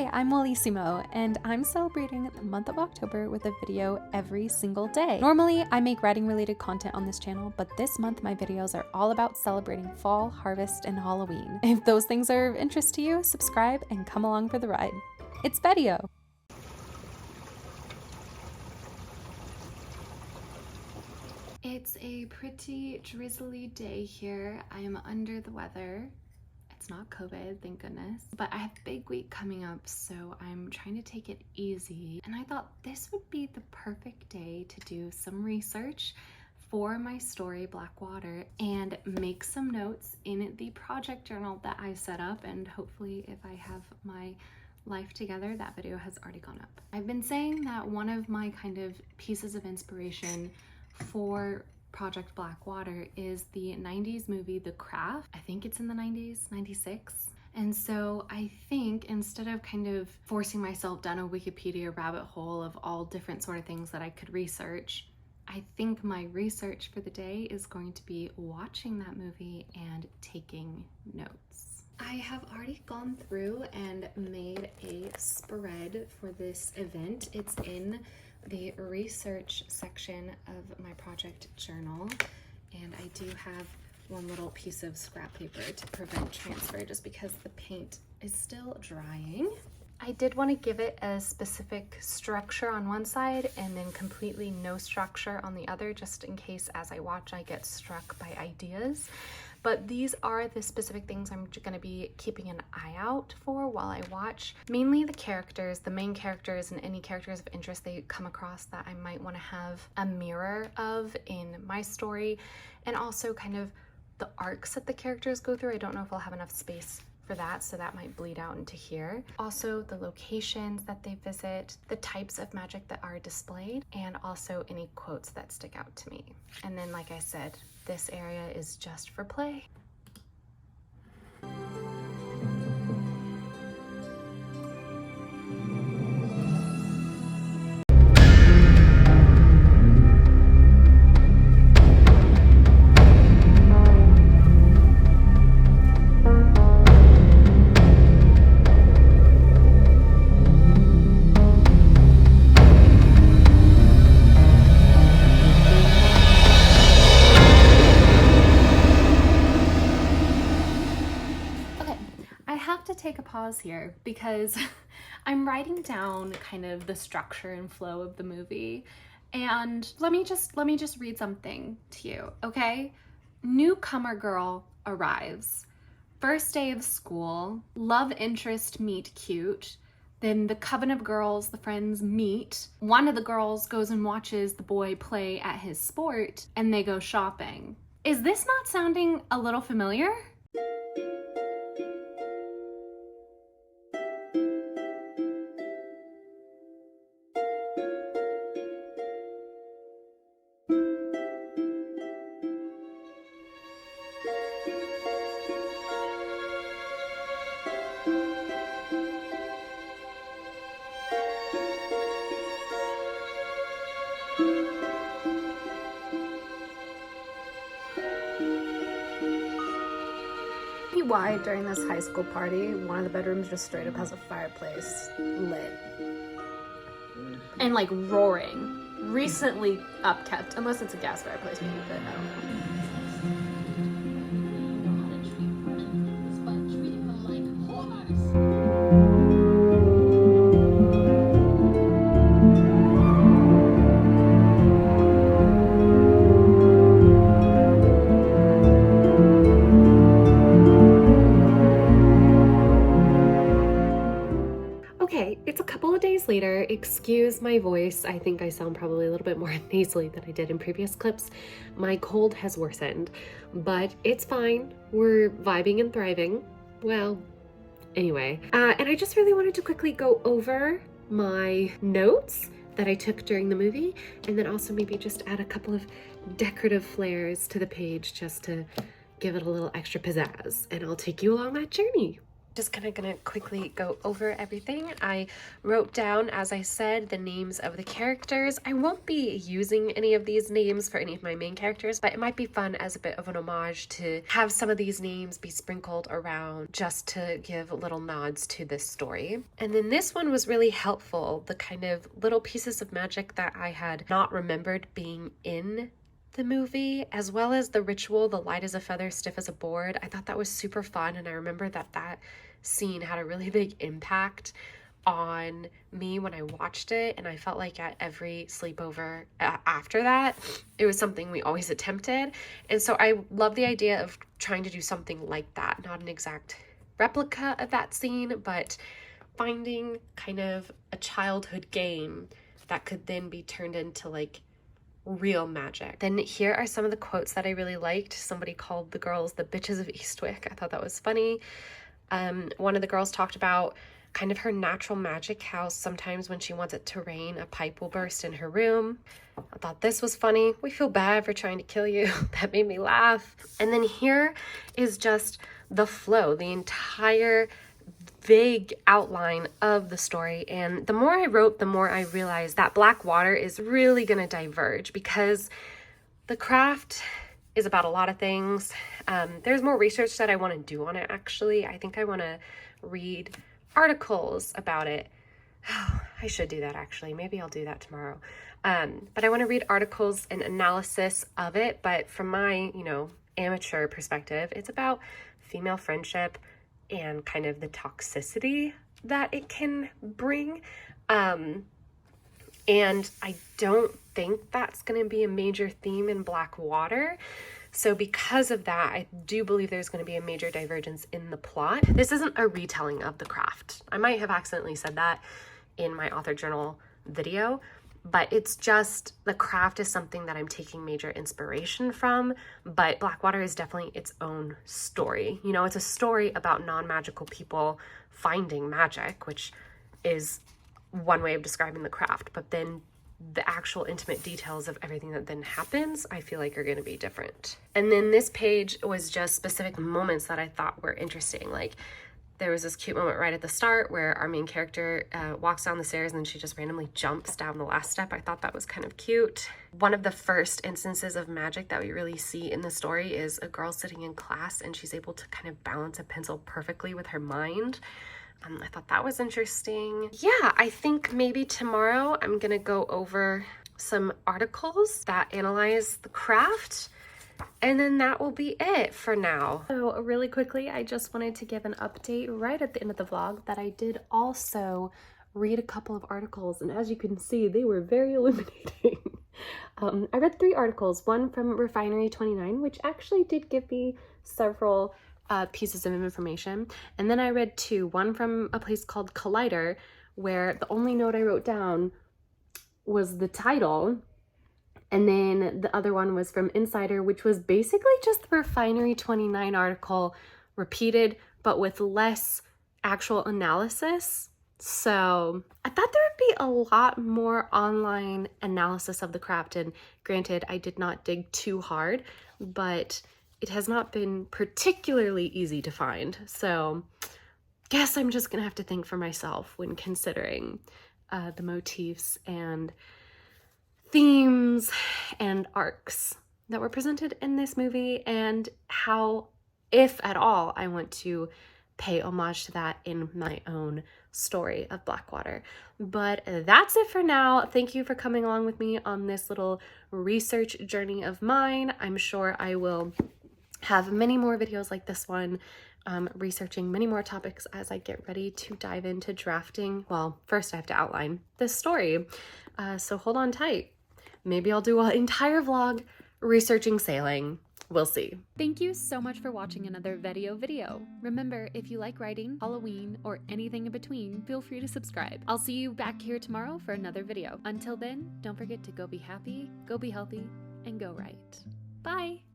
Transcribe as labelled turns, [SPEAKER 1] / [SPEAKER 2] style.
[SPEAKER 1] Hi, I'm Wellissimo, and I'm celebrating the month of October with a video every single day. Normally, I make writing-related content on this channel, but this month my videos are all about celebrating fall, harvest, and Halloween. If those things are of interest to you, subscribe and come along for the ride. It's VEDIO! It's a pretty drizzly day here. I am under the weather. It's not COVID, thank goodness. But I have a big week coming up, so I'm trying to take it easy. And I thought this would be the perfect day to do some research for my story, Blackwater, and make some notes in the project journal that I set up. And hopefully if I have my life together, that video has already gone up. I've been saying that one of my kind of pieces of inspiration for Project Blackwater is the 90s movie The Craft. I think it's in the 90s, 96. And so I think instead of kind of forcing myself down a Wikipedia rabbit hole of all different sort of things that I could research, I think my research for the day is going to be watching that movie and taking notes. I have already gone through and made a spread for this event. It's in the research section of my project journal, and I do have one little piece of scrap paper to prevent transfer just because the paint is still drying. I did want to give it a specific structure on one side and then completely no structure on the other, just in case as I watch I get struck by ideas. But these are the specific things I'm going to be keeping an eye out for while I watch. Mainly the characters, the main characters, and any characters of interest they come across that I might want to have a mirror of in my story, and also kind of the arcs that the characters go through. I don't know if I'll have enough space for that, so that might bleed out into here. Also the locations that they visit, the types of magic that are displayed, and also any quotes that stick out to me. And then, like I said, this area is just for play. Take a pause here because I'm writing down kind of the structure and flow of the movie, and let me just read something to you, okay? Newcomer girl arrives. First day of school, love interest meet cute. Then the coven of girls, the friends meet. One of the girls goes and watches the boy play at his sport, and they go shopping. Is this not sounding a little familiar? Why during this high school party one of the bedrooms just straight up has a fireplace lit and like roaring, recently upkept, unless it's a gas fireplace maybe, but I don't know. It's a couple of days later. Excuse my voice. I think I sound probably a little bit more nasally than I did in previous clips. My cold has worsened, but it's fine. We're vibing and thriving. Well, anyway. And I just really wanted to quickly go over my notes that I took during the movie, and then also maybe just add a couple of decorative flares to the page just to give it a little extra pizzazz, and I'll take you along that journey.
[SPEAKER 2] Just kind of gonna quickly go over everything. I wrote down, as I said, the names of the characters. I won't be using any of these names for any of my main characters, but it might be fun as a bit of an homage to have some of these names be sprinkled around just to give little nods to this story. And then this one was really helpful, the kind of little pieces of magic that I had not remembered being in the movie, as well as the ritual, the light as a feather, stiff as a board. I thought that was super fun, and I remember that scene had a really big impact on me when I watched it, and I felt like at every sleepover after that, it was something we always attempted. And so I love the idea of trying to do something like that, not an exact replica of that scene, but finding kind of a childhood game that could then be turned into like real magic. Then here are some of the quotes that I really liked. Somebody called the girls the bitches of Eastwick. I thought that was funny. One of the girls talked about kind of her natural magic, how sometimes when she wants it to rain, a pipe will burst in her room. I thought this was funny. We feel bad for trying to kill you. That made me laugh. And then here is just the flow, the entire vague outline of the story. And the more I wrote, the more I realized that Black Water is really going to diverge, because the craft is about a lot of things. There's more research that I want to do on it, actually. I think I want to read articles about it. I should do that, actually. Maybe I'll do that tomorrow. But I want to read articles and analysis of it. But from my, amateur perspective, it's about female friendship and kind of the toxicity that it can bring. And I don't think that's going to be a major theme in Black Water. So because of that, I do believe there's going to be a major divergence in the plot. This isn't a retelling of the craft. I might have accidentally said that in my author journal video, but it's just the craft is something that I'm taking major inspiration from, but Blackwater is definitely its own story. It's a story about non-magical people finding magic, which is one way of describing the craft, but then the actual intimate details of everything that then happens, I feel like are going to be different. And then this page was just specific moments that I thought were interesting. Like there was this cute moment right at the start where our main character walks down the stairs and then she just randomly jumps down the last step. I thought that was kind of cute. One of the first instances of magic that we really see in the story is a girl sitting in class and she's able to kind of balance a pencil perfectly with her mind. I thought that was interesting. Yeah, I think maybe tomorrow I'm gonna go over some articles that analyze the craft, and then that will be it for now.
[SPEAKER 1] So really quickly, I just wanted to give an update right at the end of the vlog that I did also read a couple of articles, and as you can see, they were very illuminating. I read 3 articles, one from Refinery 29, which actually did give me several pieces of information, and then I read 2, one from a place called Collider, where the only note I wrote down was the title, and then the other one was from Insider, which was basically just the Refinery 29 article repeated, but with less actual analysis. So I thought there would be a lot more online analysis of the craft, and granted, I did not dig too hard, but it has not been particularly easy to find. So guess I'm just gonna have to think for myself when considering the motifs and themes and arcs that were presented in this movie, and how, if at all, I want to pay homage to that in my own story of Blackwater. But that's it for now. Thank you for coming along with me on this little research journey of mine. I'm sure I will have many more videos like this one, researching many more topics as I get ready to dive into drafting. Well, first I have to outline this story, so hold on tight. Maybe I'll do an entire vlog researching sailing. We'll see. Thank you so much for watching another VEDIO video. Remember, if you like writing, Halloween, or anything in between, feel free to subscribe. I'll see you back here tomorrow for another video. Until then, don't forget to go be happy, go be healthy, and go write. Bye!